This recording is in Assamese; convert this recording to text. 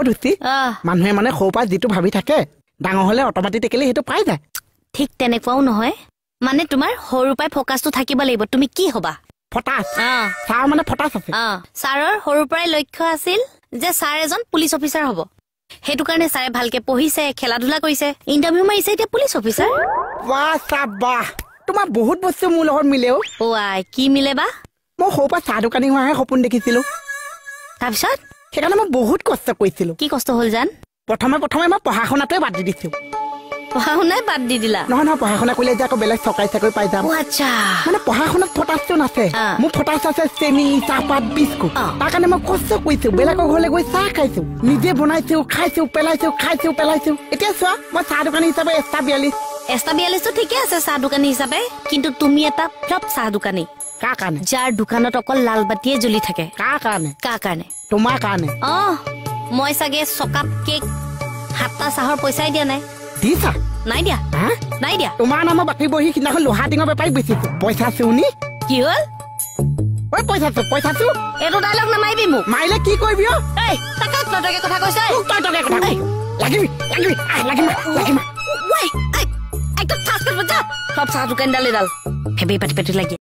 দুতি মানুহে মানে সৌপা যিটো ভাবি থাকে ডাঙৰ হলে অটোমেটিক্যালি হেতু পাই যায় ঠিক তেনেকুৱাও নহয় মানে তোমাৰ সৰু পাই ফোকাসটো থাকিব লাগিব তুমি কি হবা ফটাস সাৰ মানে ফটাস আছে সাৰৰ সৰু পৰাই লক্ষ্য আছিল যে সাৰ এজন পুলিচ অফিচাৰ হ'ব হেতু কাৰণে সাৰে ভালকে পঢ়িছে খেলা ধুলা কৰিছে ইন্টাৰভিউ মাৰিছে এতিয়া পুলিচ অফিচাৰ বাহ সাবাহ তোমাৰ বহুত বস্তু মোৰ লগত মিলেও ও আই কি মিলে বা মই সৌপা চাহ দোকানী হোৱাহে সপোন দেখিছিলো তাৰপিছত সেইকাৰণে মই বহুত কষ্ট কৰিছিলো কি কষ্ট হ'ল জান প্ৰথমে মই পঢ়া শুনাটোৱে বাদ দি দিছো পঢ়া শুনাই বাদ দি দিলা নহয় পঢ়া শুনা কৰিলে যে আকৌ বেলেগ চৰকাৰী চাকৰি পাই যাম আচ্ছা মানে পঢ়া শুনাত ফটাসটো নাছে মোৰ ফটাস আছে চেনি চাহপাত বিস্কুট তাৰ কাৰণে মই কষ্ট কৰিছো বেলেগৰ ঘৰলৈ গৈ চাহ খাইছো নিজে বনাইছো খাইছো পেলাইছো এতিয়া চোৱা মই চাহ দোকানী হিচাপে এস্তা 42 তো ঠিকে আছে চাহ দোকানী হিচাপে কিন্তু তুমি এটা ফ্লপ চাহ দোকানী কাৰ কাৰণে যাৰ দোকানত অকল লাল বাতিয়ে জ্বলি থাকে কাৰ কাৰণে তোমাৰ কাৰণে মই চাগে চকাপ কেক হাতটা চাহৰ পইচাই দিয়া নাই দিছা নাই দিয়া তোমাৰ নামৰ বাকী বহি সিদিনাখন লোহা টিঙৰ বেপাৰী বেচিছো পইচা চুনি কি হ'ল ঐ পইচাছো এইটো ডাইলগ নামাৰিবি মোক মাৰিলে কি কৰিবি এই তাকে তই কথা কৈছ লাগিমা একদম ঠাস কৰিব যা সব চাহ দোকানডাল এডাল হেবি পাতি লাগি